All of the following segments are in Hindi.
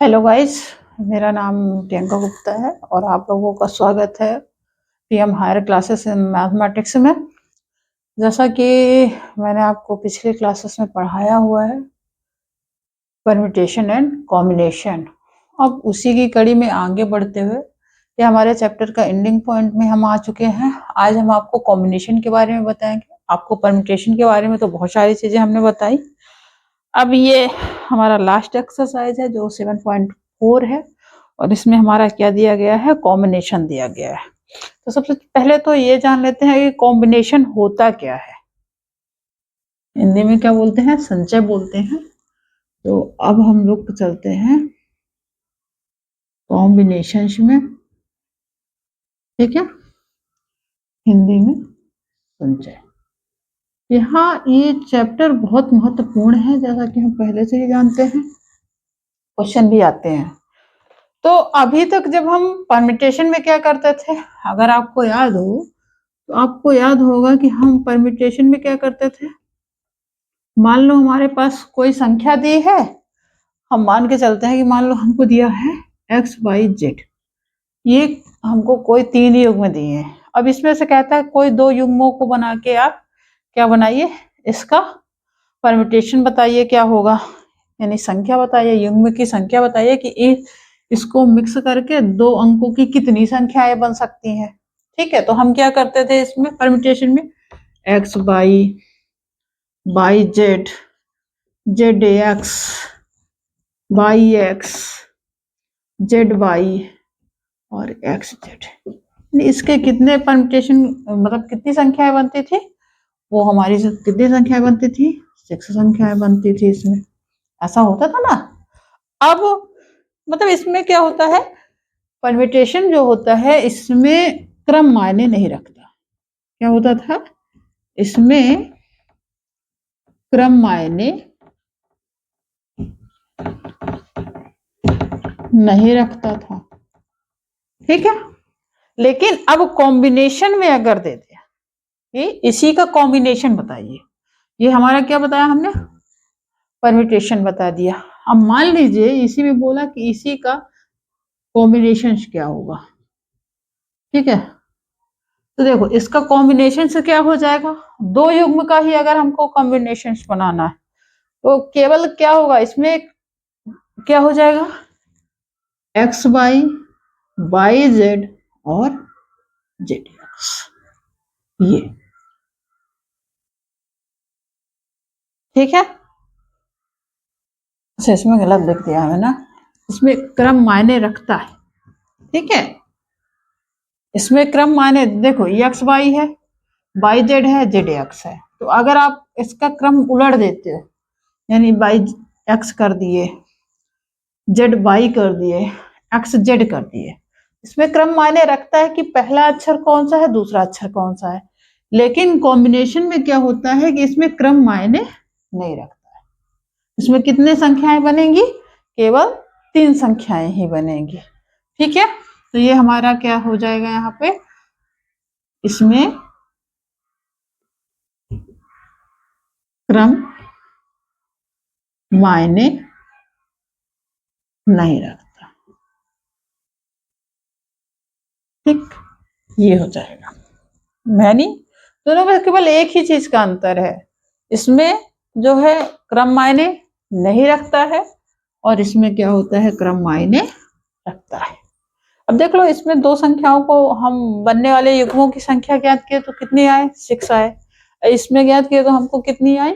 हेलो गाइस, मेरा नाम प्रियंका गुप्ता है और आप लोगों का स्वागत है PM higher classes in mathematics में। जैसा कि मैंने आपको पिछले क्लासेस में पढ़ाया हुआ है परम्यूटेशन एंड कॉम्बिनेशन, अब उसी की कड़ी में आगे बढ़ते हुए ये हमारे चैप्टर का एंडिंग पॉइंट में हम आ चुके हैं। आज हम आपको कॉम्बिनेशन के बारे में बताएंगे। आपको परम्यूटेशन के बारे में तो बहुत सारी चीजें हमने बताई। अब ये हमारा लास्ट एक्सरसाइज है जो 7.4 है और इसमें हमारा क्या दिया गया है, कॉम्बिनेशन दिया गया है। तो सबसे पहले तो ये जान लेते हैं कि कॉम्बिनेशन होता क्या है। हिंदी में क्या बोलते हैं, संचय बोलते हैं। तो अब हम लोग चलते हैं कॉम्बिनेशन में, ठीक है, हिंदी में संचय। यहाँ ये चैप्टर बहुत महत्वपूर्ण है, जैसा कि हम पहले से ही जानते हैं, क्वेश्चन भी आते हैं। तो अभी तक जब हम परम्यूटेशन में क्या करते थे, अगर आपको याद हो तो आपको याद होगा कि हम परम्यूटेशन में क्या करते थे। मान लो हमारे पास कोई संख्या दी है, हम मान के चलते हैं कि मान लो हमको दिया है एक्स वाई जेड, ये हमको कोई 3 युग्म दिए हैं। अब इसमें से कहता है कोई 2 युग्मों को बना के आप क्या बनाइए, इसका परम्यूटेशन बताइए क्या होगा, यानी संख्या बताइए, युग्म की संख्या बताइए कि इसको मिक्स करके 2 अंकों की कितनी संख्याएं बन सकती हैं। ठीक है, तो हम क्या करते थे इसमें परम्यूटेशन में, X Y Z, Z X, Y X, Z Y और एक्स जेड। इसके कितने परम्यूटेशन, मतलब कितनी संख्याएं बनती थी, वो हमारी कितनी संख्याएं बनती थी, 6 संख्याएं बनती थी इसमें। ऐसा होता था ना। अब मतलब इसमें क्या होता है, परम्यूटेशन जो होता है इसमें क्रम मायने नहीं रखता। क्या होता था, इसमें क्रम मायने नहीं रखता था, ठीक है। लेकिन अब कॉम्बिनेशन में अगर दे दिया कि इसी का कॉम्बिनेशन बताइए, ये हमारा क्या बताया हमने, परम्यूटेशन बता दिया। अब मान लीजिए इसी में बोला कि इसी का कॉम्बिनेशन क्या होगा, ठीक है। तो देखो इसका कॉम्बिनेशन से क्या हो जाएगा, 2 युग्म का ही अगर हमको कॉम्बिनेशन बनाना है तो केवल क्या होगा, इसमें क्या हो जाएगा, एक्स वाई जेड और जेड एक्स, ये ठीक है। अच्छा, इसमें गलत लिख दिया है ना, इसमें क्रम मायने रखता है, ठीक है। इसमें क्रम मायने देखो, एक्स वाई है, वाई जेड है, जेड एक्स है। तो अगर आप इसका क्रम उलट देते हो, यानी वाई एक्स कर दिए, जेड वाई कर दिए, एक्स जेड कर दिए, इसमें क्रम मायने रखता है कि पहला अक्षर कौन सा है, दूसरा अक्षर कौन सा है। लेकिन कॉम्बिनेशन में क्या होता है कि इसमें क्रम मायने नहीं रखता है। इसमें कितने संख्याएं बनेंगी, केवल 3 संख्याएं ही बनेंगी, ठीक है। तो ये हमारा क्या हो जाएगा, यहाँ पे इसमें क्रम मायने नहीं रखता, ठीक, ये हो जाएगा। यानी दोनों में केवल एक ही चीज का अंतर है, इसमें जो है क्रम मायने नहीं रखता है और इसमें क्या होता है, क्रम मायने रखता है। अब देख लो, इसमें 2 संख्याओं को हम बनने वाले युग्मों की संख्या ज्ञात किए तो कितनी आए, 6 आए। इसमें ज्ञात किए तो हमको कितनी आई,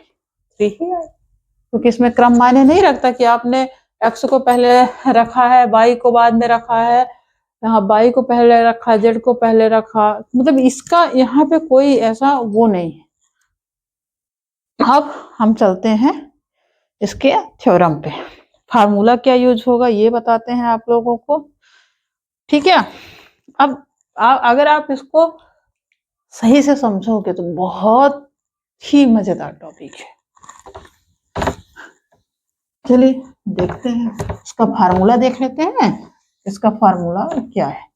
3 ही आए, क्योंकि इसमें क्रम मायने नहीं रखता कि आपने एक्स को पहले रखा है, वाई को बाद में रखा है, यहाँ वाई को पहले रखा, जेड को पहले रखा, मतलब इसका यहाँ पे कोई ऐसा वो नहीं है। अब हम चलते हैं इसके थ्योरम पे, फार्मूला क्या यूज होगा ये बताते हैं आप लोगों को, ठीक है। अब अगर आप इसको सही से समझोगे तो बहुत ही मजेदार टॉपिक है। चलिए देखते हैं, इसका फार्मूला देख लेते हैं, इसका फार्मूला क्या है।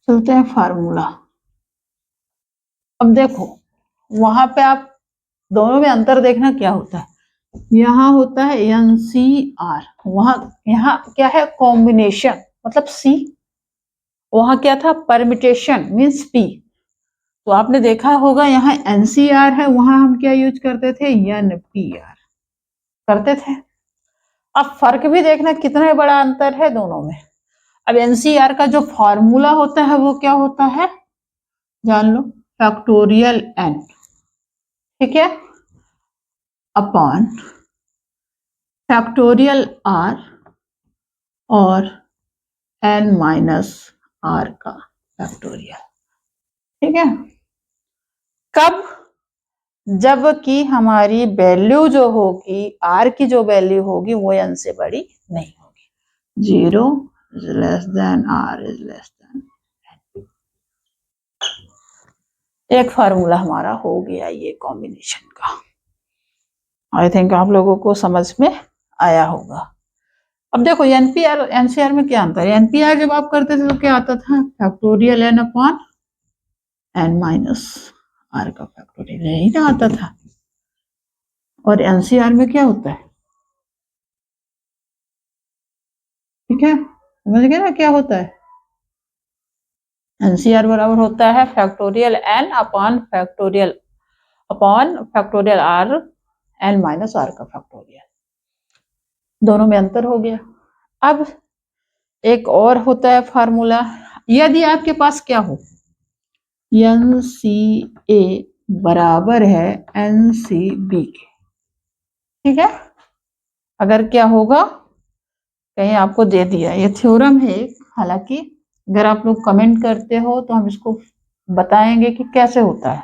चलते हैं फार्मूला। अब देखो वहां पे आप दोनों में अंतर देखना क्या होता है, यहाँ होता है NCR, वहां यहाँ क्या है कॉम्बिनेशन मतलब C, वहां क्या था परमिटेशन मीन्स P। तो आपने देखा होगा यहाँ NCR है, वहां हम क्या यूज करते थे NPR करते थे। अब फर्क भी देखना कितना बड़ा अंतर है दोनों में। अब NCR का जो फॉर्मूला होता है वो क्या होता है जान लो, फैक्टोरियल n, ठीक है, अपॉन फैक्टोरियल r और n माइनस r का फैक्टोरियल, ठीक है। कब, जबकि हमारी वैल्यू जो होगी r की जो वैल्यू होगी वो n से बड़ी नहीं होगी, 0 is less than r is less than n। एक फार्मूला हमारा हो गया ये कॉम्बिनेशन का। आई थिंक आप लोगों को समझ में आया होगा। अब देखो एनपीआर एनसीआर में क्या अंतर है। एनपीआर जब आप करते थे तो क्या आता था factorial n upon n minus r का फैक्टोरियल, यही ना आता था। और एनसीआर में क्या होता है, ठीक है समझ गए ना क्या होता है। एनसीआर बराबर होता है factorial n upon factorial r n minus r का फैक्टोरियल, दोनों में अंतर हो गया। अब एक और होता है फार्मूला, यदि आपके पास क्या हो NCA बराबर है NCB के, ठीक है। अगर क्या होगा कहीं आपको दे दिया, ये थ्योरम है हालांकि अगर आप लोग कमेंट करते हो तो हम इसको बताएंगे कि कैसे होता है,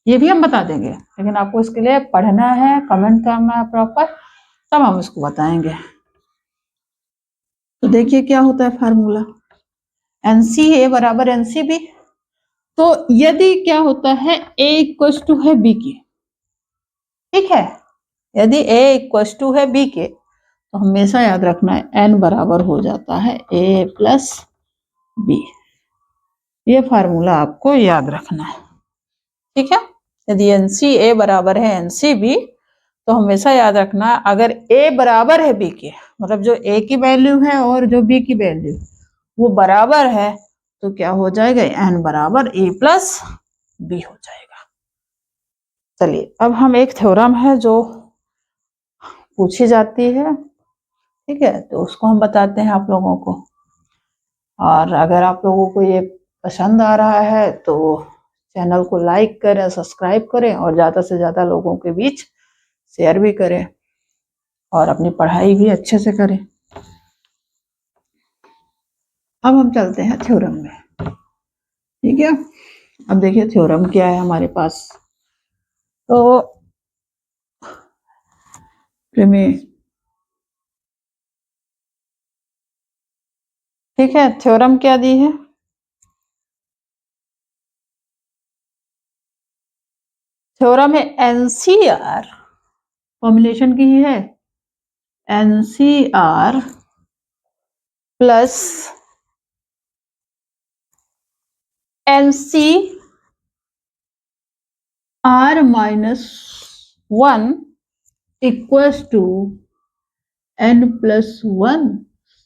ये भी हम बता देंगे, लेकिन आपको इसके लिए पढ़ना है कमेंट करना है प्रॉपर, तब हम इसको बताएंगे। तो देखिए क्या होता है फार्मूला, NCA बराबर NCB। तो यदि क्या होता है A इक्वल टू है B के, ठीक है, यदि A इक्वल टू है B के तो हमेशा याद रखना है n बराबर हो जाता है A प्लस B, ये फार्मूला आपको याद रखना है, ठीक है। यदि NCA बराबर है NCB तो हमेशा याद रखना अगर A बराबर है B के, मतलब जो A की वैल्यू है और जो B की वैल्यू वो बराबर है तो क्या हो जाएगा n बराबर A प्लस B हो जाएगा। चलिए अब हम एक थ्योरम है जो पूछी जाती है, ठीक है, तो उसको हम बताते हैं आप लोगों को। और अगर आप लोगों को ये पसंद आ रहा है तो चैनल को लाइक करें, सब्सक्राइब करें और ज़्यादा से ज़्यादा लोगों के बीच शेयर भी करें और अपनी पढ़ाई भी अच्छे से करें। अब हम चलते हैं थ्योरम में, ठीक है। अब देखिए थ्योरम क्या है हमारे पास, तो ठीक है थ्योरम क्या दी है, थ्योरम है NCR, कॉम्बिनेशन की ही है NCR plus NCR minus 1 equals to n plus 1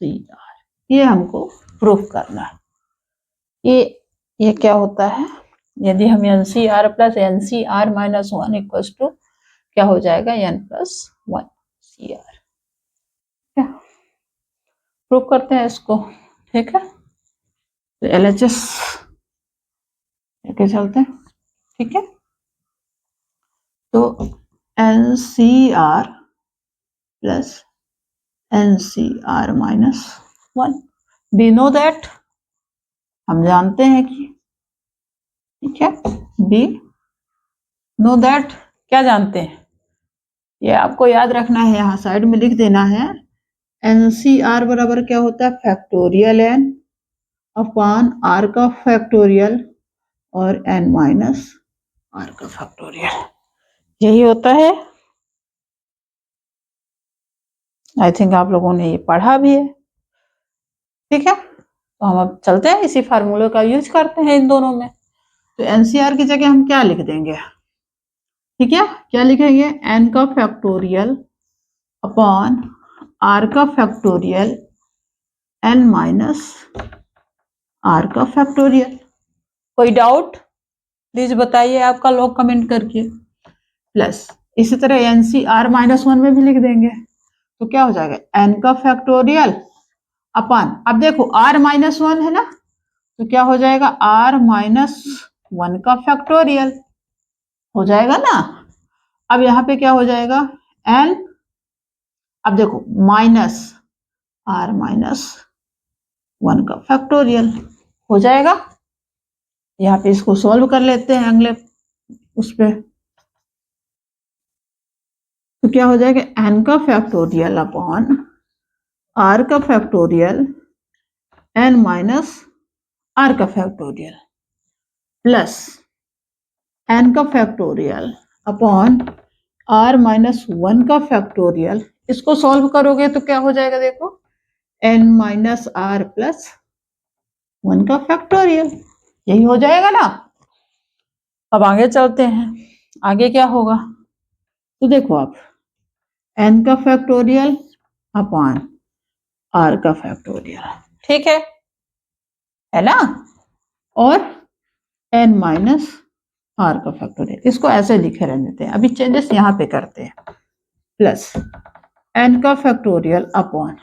CR, ये हमको प्रूफ करना है। ये क्या होता है, यदि हम NCR plus NCR minus 1 equals to क्या हो जाएगा n प्लस 1 CR, क्या प्रूफ करते हैं इसको, ठीक है। तो LHS लेके चलते हैं, ठीक है। तो NCR plus NCR minus 1, we know that, हम जानते हैं कि, ठीक है, वी नो दैट, क्या जानते हैं ये आपको याद रखना है, यहाँ साइड में लिख देना है। NCR बराबर क्या होता है फैक्टोरियल n अपॉन r का फैक्टोरियल और n माइनस r का फैक्टोरियल, यही होता है। आई थिंक आप लोगों ने ये पढ़ा भी है, ठीक है। तो हम अब चलते हैं इसी फार्मूले का यूज करते हैं इन दोनों में। तो NCR की जगह हम क्या लिख देंगे, ठीक है, क्या लिखेंगे, n का फैक्टोरियल अपॉन r का फैक्टोरियल n माइनस r का फैक्टोरियल। कोई डाउट प्लीज बताइए आपका, लोग कमेंट करके। प्लस इसी तरह NC r-1 में भी लिख देंगे, तो क्या हो जाएगा, n का फैक्टोरियल अपॉन, अब देखो r-1 है ना, तो क्या हो जाएगा, r-1 का फैक्टोरियल हो जाएगा ना। अब यहाँ पे क्या हो जाएगा, n, अब देखो माइनस r-1 का फैक्टोरियल हो जाएगा। यहाँ पे इसको सॉल्व कर लेते हैं अगले उस पे, तो क्या हो जाएगा, n का फैक्टोरियल अपॉन r का फैक्टोरियल n माइनस r का फैक्टोरियल प्लस n का फैक्टोरियल अपॉन r-1 का फैक्टोरियल। इसको सॉल्व करोगे तो क्या हो जाएगा, देखो n माइनस r प्लस 1 का फैक्टोरियल, यही हो जाएगा ना। अब आगे चलते हैं, आगे क्या होगा, तो देखो आप n का फैक्टोरियल अपॉन r का फैक्टोरियल, ठीक है ना, और n माइनस r का फैक्टोरियल, इसको ऐसे लिखे रहने देते हैं, अभी चेंजेस यहाँ पे करते हैं, प्लस n का फैक्टोरियल अपॉन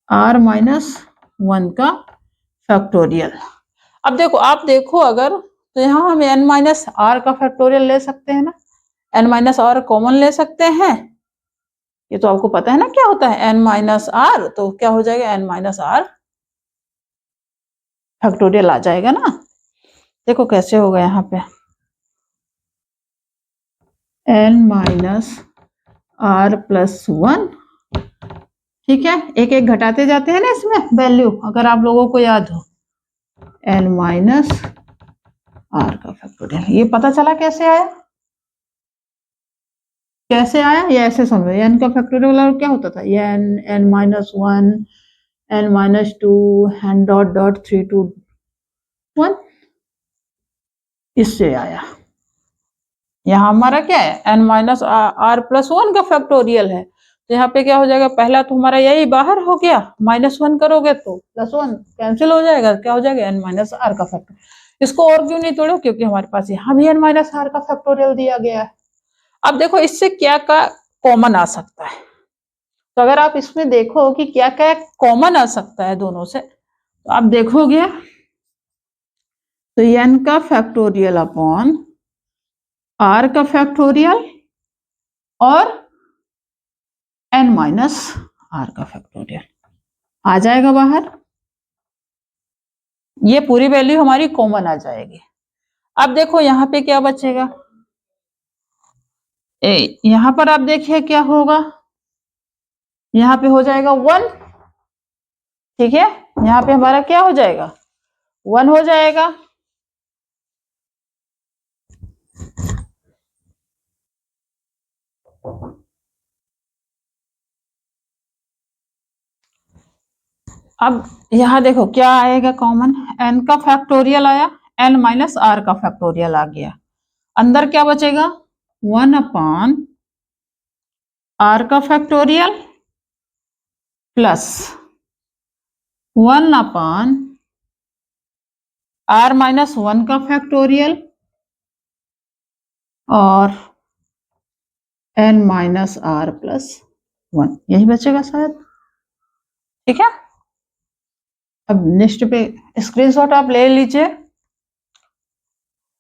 r-1 का फैक्टोरियल। अब देखो, आप देखो अगर, तो यहाँ हम n माइनस r का फैक्टोरियल ले सकते हैं ना, n माइनस r कॉमन ले सकते हैं, ये तो आपको पता है ना क्या होता है n माइनस r, तो क्या हो जाएगा, n माइनस r फैक्टोरियल आ जाएगा ना। देखो कैसे होगा, यहाँ पे n माइनस r प्लस 1, ठीक है, एक एक घटाते जाते हैं ना इसमें वैल्यू, अगर आप लोगों को याद हो, n माइनस r का फैक्टोरियल, ये पता चला कैसे आया, कैसे आया, ये ऐसे समझो, n का फैक्टोरियल और क्या होता था, ये n minus 1, n minus 2, n dot dot 3 to 1, इससे आया। यहाँ हमारा क्या है, n माइनस r प्लस 1 का फैक्टोरियल है, तो यहाँ पे क्या हो जाएगा, पहला तो हमारा यही बाहर हो गया, -1 करोगे तो +1 कैंसिल हो जाएगा, क्या हो जाएगा, n माइनस r का फैक्टोरियल। इसको और क्यों नहीं तोड़ो, क्योंकि हमारे पास यहाँ भी n माइनस r का फैक्टोरियल दिया गया है। अब देखो इससे क्या क्या कॉमन आ सकता है, तो अगर आप इसमें देखो कि क्या क्या कॉमन आ सकता है दोनों से, तो आप देखोगे तो n का फैक्टोरियल अपॉन r का फैक्टोरियल और n माइनस r का फैक्टोरियल आ जाएगा बाहर, ये पूरी वैल्यू हमारी कॉमन आ जाएगी। अब देखो यहाँ पे क्या बचेगा, यहाँ पर आप देखिए क्या होगा, यहाँ पे हो जाएगा 1, ठीक है, यहाँ पे हमारा क्या हो जाएगा, 1 हो जाएगा। अब यहाँ देखो क्या आएगा कॉमन, n का फैक्टोरियल आया, n माइनस r का फैक्टोरियल आ गया, अंदर क्या बचेगा, 1 अपॉन r का factorial plus 1 upon r minus 1 का फैक्टोरियल और n माइनस r प्लस 1, यही बचेगा शायद, ठीक है। अब नेक्स्ट पे स्क्रीनशॉट आप ले लीजिए,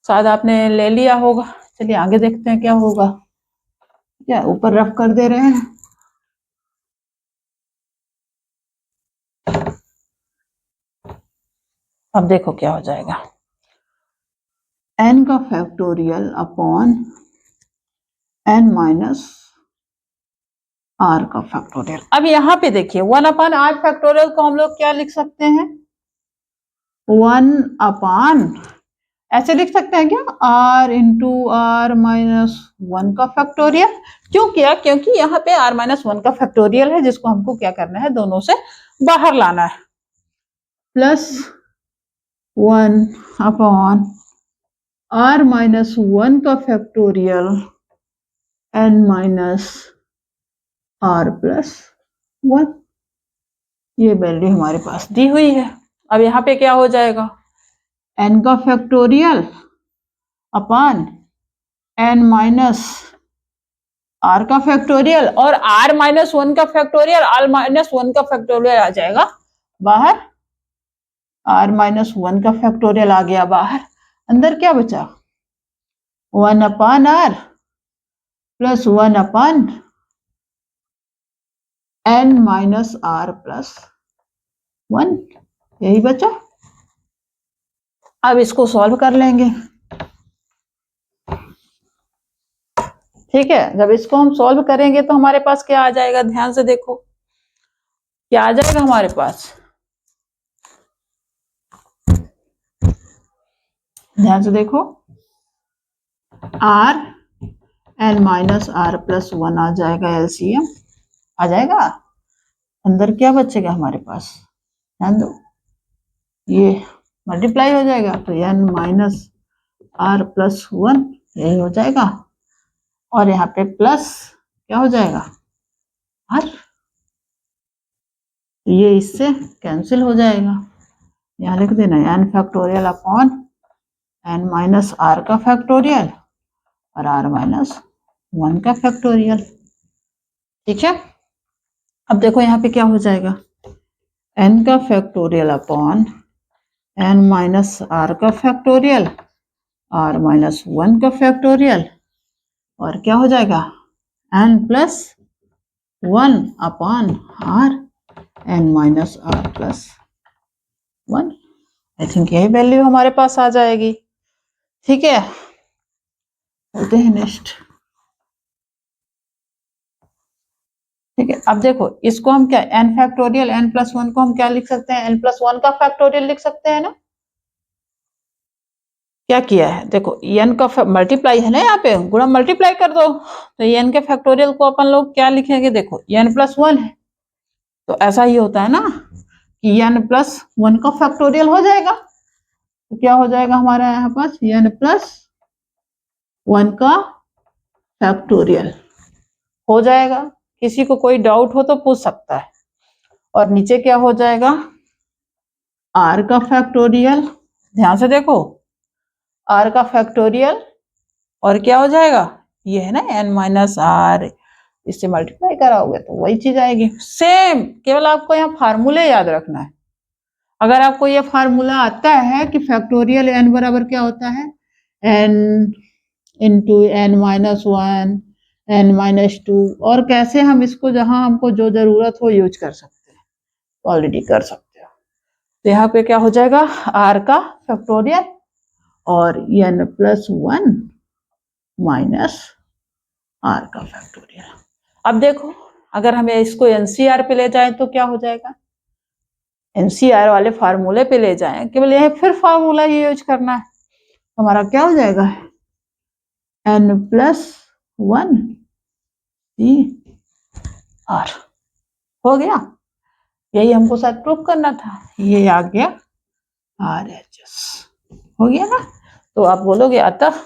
शायद आपने ले लिया होगा। चलिए आगे देखते हैं क्या होगा, क्या ऊपर रफ कर दे रहे हैं। अब देखो क्या हो जाएगा, n का factorial upon n minus r का फैक्टोरियल। अब यहाँ पे देखिए 1 अपॉन r फैक्टोरियल को हम लोग क्या लिख सकते हैं, 1 अपॉन, ऐसे लिख सकते हैं क्या, r इंटू r माइनस 1 का फैक्टोरियल। क्यों किया, क्योंकि यहाँ पे r माइनस 1 का फैक्टोरियल है, जिसको हमको क्या करना है, दोनों से बाहर लाना है, प्लस 1 अपॉन r माइनस 1 का factorial n minus r plus 1, ये वैल्यू हमारे पास दी हुई है। अब यहाँ पे क्या हो जाएगा, n का factorial upon n minus r का फैक्टोरियल, और r माइनस 1 का फैक्टोरियल, r माइनस 1 का फैक्टोरियल आ जाएगा बाहर, r माइनस 1 का फैक्टोरियल आ गया बाहर, अंदर क्या बचा 1 upon r plus 1 upon n minus r plus 1, यही बचा। अब इसको सॉल्व कर लेंगे, ठीक है। जब इसको हम सॉल्व करेंगे तो हमारे पास क्या आ जाएगा, ध्यान से देखो क्या आ जाएगा हमारे पास, ध्यान से देखो, r n minus r plus 1 आ जाएगा, एलसीएम आ जाएगा, अंदर क्या बचेगा हमारे पास, ध्यान दो, ये मल्टीप्लाई हो जाएगा तो n माइनस r प्लस 1 यही हो जाएगा, और यहाँ पे प्लस क्या हो जाएगा r, ये इससे कैंसिल हो जाएगा, यहाँ लिख देना n factorial upon n minus r का फैक्टोरियल और r माइनस 1 का फैक्टोरियल, ठीक है। अब देखो यहाँ पे क्या हो जाएगा, n का factorial upon n minus r का फैक्टोरियल, r माइनस 1 का फैक्टोरियल, और क्या हो जाएगा n plus 1 upon r n minus r plus 1। I think यही वैल्यू हमारे पास आ जाएगी, ठीक है। चलते हैं नेक्स्ट, ठीक है। अब देखो इसको हम क्या, n फैक्टोरियल n प्लस 1 को हम क्या लिख सकते हैं, n प्लस 1 का फैक्टोरियल लिख सकते हैं ना। क्या किया है देखो, n का मल्टीप्लाई है ना, यहाँ पे गुणा मल्टीप्लाई कर दो, तो n के फैक्टोरियल को अपन लोग क्या लिखेंगे, देखो n प्लस 1 है तो ऐसा ही होता है ना कि n प्लस 1 का फैक्टोरियल हो जाएगा, तो क्या हो जाएगा हमारा यहाँ पास n प्लस 1 का फैक्टोरियल हो जाएगा। किसी को कोई डाउट हो तो पूछ सकता है। और नीचे क्या हो जाएगा, r का फैक्टोरियल, ध्यान से देखो r का फैक्टोरियल, और क्या हो जाएगा, ये है ना n माइनस r, इससे मल्टीप्लाई कराओगे तो वही चीज आएगी सेम, केवल आपको यहाँ फार्मूले याद रखना है। अगर आपको ये फार्मूला आता है कि फैक्टोरियल n बराबर क्या होता है, n into n minus 1 n minus 2, और कैसे हम इसको जहां हमको जो जरूरत हो यूज कर सकते हैं, ऑलरेडी कर सकते हो। तो यहाँ पे क्या हो जाएगा, r का फैक्टोरियल और n प्लस 1 माइनस r का फैक्टोरियल। अब देखो अगर हमें इसको एनसीआर पे ले जाएं तो क्या हो जाएगा, एनसीआर वाले फार्मूले पे ले जाएं, केवल यह फिर फार्मूला ही यूज करना है, हमारा क्या हो जाएगा n प्लस 1 r हो गया। यही हमको शायद प्रूफ करना था, ये आ गया RHS, हो गया ना। तो आप बोलोगे अतः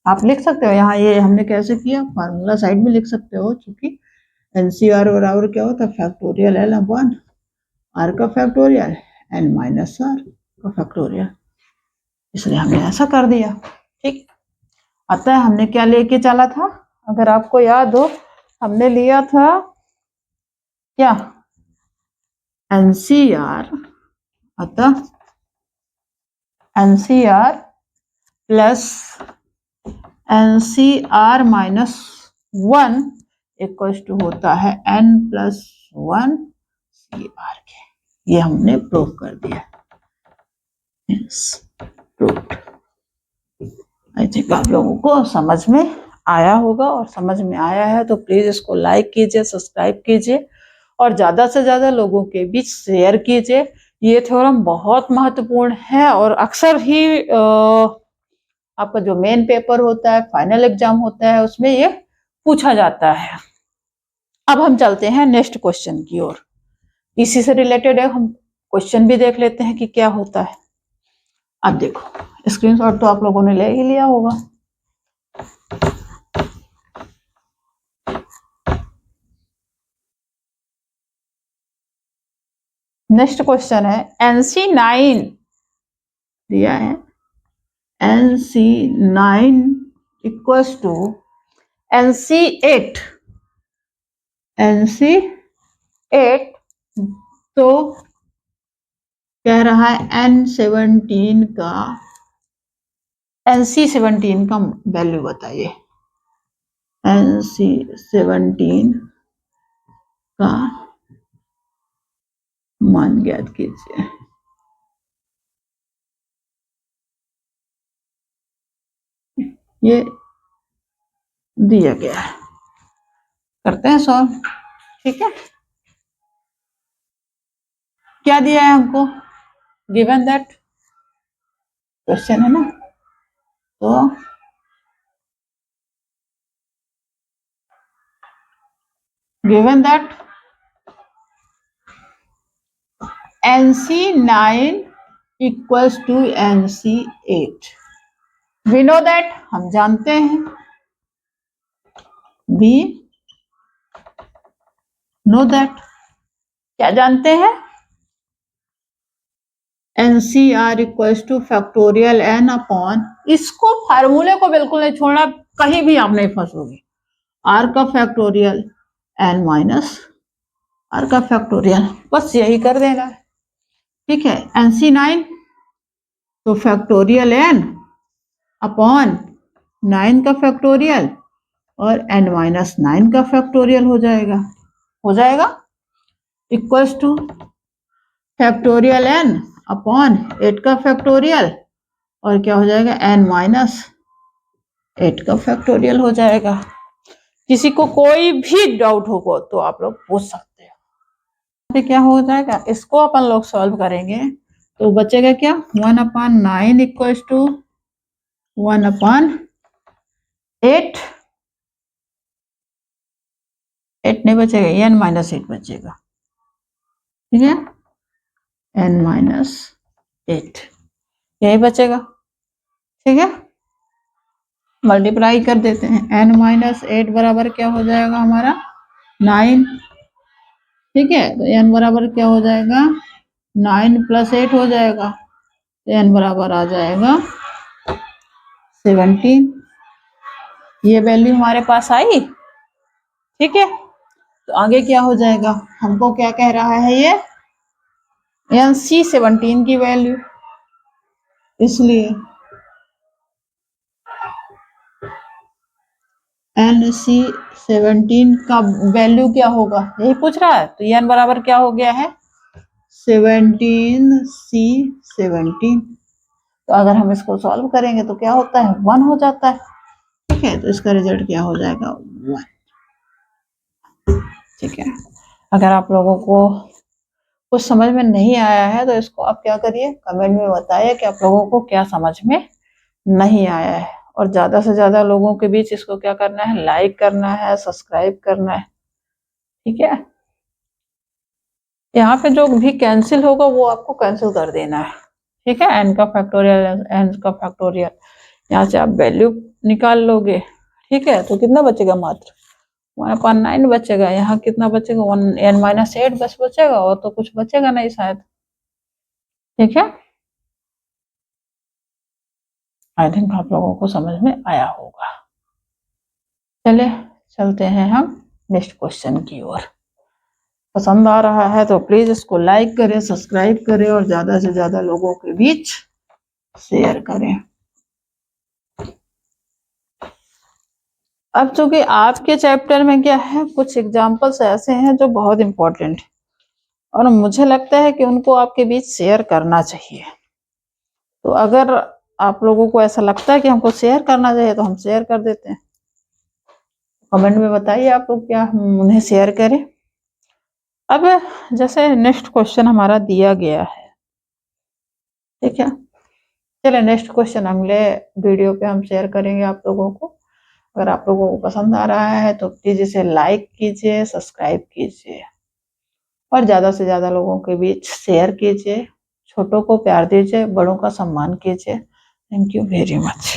आप लिख सकते हो यहाँ, ये हमने कैसे किया, फार्मूला साइड में लिख सकते हो, क्योंकि एनसीआर बराबर क्या होता है, फैक्टोरियल एल अपॉन आर का फैक्टोरियल एन माइनस आर का फैक्टोरियल, इसलिए हमने ऐसा कर दिया, ठीक। अतः हमने क्या लेके चला था, अगर आपको याद हो हमने लिया था क्या, एनसीआर, अतः NCR plus NCR minus 1 equal to होता है n प्लस 1 CR के, ये हमने प्रूव कर दिया। प्रूव्ड। आई थिंक आप लोगों को समझ में आया होगा, और समझ में आया है तो प्लीज इसको लाइक कीजिए, सब्सक्राइब कीजिए और ज्यादा से ज्यादा लोगों के बीच शेयर कीजिए। ये थ्योरम बहुत महत्वपूर्ण है और अक्सर ही आपका जो मेन पेपर होता है, फाइनल एग्जाम होता है, उसमें ये पूछा जाता है। अब हम चलते हैं नेक्स्ट क्वेश्चन की ओर, इसी से रिलेटेड है, हम क्वेश्चन भी देख लेते हैं कि क्या होता है। अब देखो स्क्रीनशॉट तो आप लोगों ने ले ही लिया होगा। नेक्स्ट क्वेश्चन है NC9 दिया है, NC9 equals to NC8। NC8 तो कह रहा है NC17 का वैल्यू बताइए। NC17 का मान ज्ञात कीजिए। ये दिया गया है, करते हैं सॉल्व। ठीक है, क्या दिया है हमको, गिवन दैट क्वेश्चन है ना, तो given that NC9 equals to NC8। We know that, हम जानते हैं, वी नो दैट, क्या जानते हैं, NCR equals two factorial n upon, इसको फार्मूले को बिल्कुल नहीं छोड़ना, कहीं भी आप नहीं फंसोगे। r का फैक्टोरियल n माइनस r का फैक्टोरियल, बस यही कर देना है। ठीक है, NC9 तो फैक्टोरियल n अपॉन 9 का फैक्टोरियल और n माइनस 9 का फैक्टोरियल हो जाएगा equals two factorial n upon 8 का फैक्टोरियल और क्या हो जाएगा, n माइनस 8 का फैक्टोरियल हो जाएगा। किसी को कोई भी डाउट होगा तो आप लोग पूछ सकते हो। क्या हो जाएगा, इसको अपन लोग सॉल्व करेंगे तो बचेगा क्या, 1/9 इक्वल्स टू 1/8, 8 नहीं बचेगा, n माइनस 8 बचेगा। ठीक है, n माइनस 8 यही बचेगा। ठीक है, मल्टीप्लाई कर देते हैं, n माइनस 8 बराबर क्या हो जाएगा हमारा 9। ठीक है, तो n बराबर क्या हो जाएगा, 9 + 8 हो जाएगा, तो n बराबर आ जाएगा 17। ये वैल्यू हमारे पास आई। ठीक है, तो आगे क्या हो जाएगा, हमको क्या कह रहा है ये, NC17 की वैल्यू, इसलिए NC17 का वैल्यू क्या होगा, यही पूछ रहा है। तो n बराबर क्या हो गया है, 17C17। तो अगर हम इसको सॉल्व करेंगे तो क्या होता है, 1 हो जाता है। ठीक है, तो इसका रिजल्ट क्या हो जाएगा, 1। ठीक है, अगर आप लोगों को कुछ समझ में नहीं आया है तो इसको आप क्या करिए, कमेंट में बताइए कि आप लोगों को क्या समझ में नहीं आया है, और ज्यादा से ज्यादा लोगों के बीच इसको क्या करना है, लाइक करना है, सब्सक्राइब करना है। ठीक है, यहाँ पे जो भी कैंसिल होगा वो आपको कैंसिल कर देना है। ठीक है, n का फैक्टोरियल, n का फैक्टोरियल, यहाँ से आप वैल्यू निकाल लोगे। ठीक है, तो कितना बचेगा, मात्र 1/9 बचेगा। यहाँ कितना बचेगा, n माइनस 8 बस बचेगा, और तो कुछ बचेगा नहीं शायद। ठीक है, आई थिंक आप लोगों को समझ में आया होगा। चले चलते हैं हम नेक्स्ट क्वेश्चन की ओर। पसंद आ रहा है तो प्लीज इसको लाइक करें, सब्सक्राइब करें और ज्यादा से ज्यादा लोगों के बीच शेयर करें। अब चूंकि आपके चैप्टर में क्या है, कुछ एग्जाम्पल्स ऐसे हैं जो बहुत इंपॉर्टेंट है और मुझे लगता है कि उनको आपके बीच शेयर करना चाहिए। तो अगर आप लोगों को ऐसा लगता है कि हमको शेयर करना चाहिए तो हम शेयर कर देते हैं। कमेंट में बताइए आप लोग क्या हम उन्हें शेयर करें। अब जैसे नेक्स्ट क्वेश्चन हमारा दिया गया है। ठीक है, चलिए नेक्स्ट क्वेश्चन अगले वीडियो पे हम शेयर करेंगे आप लोगों को। अगर आप लोगों को पसंद आ रहा है तो प्लीज इसे लाइक कीजिए, सब्सक्राइब कीजिए और ज़्यादा से ज़्यादा लोगों के बीच शेयर कीजिए। छोटों को प्यार दीजिए, बड़ों का सम्मान कीजिए। Thank you very much.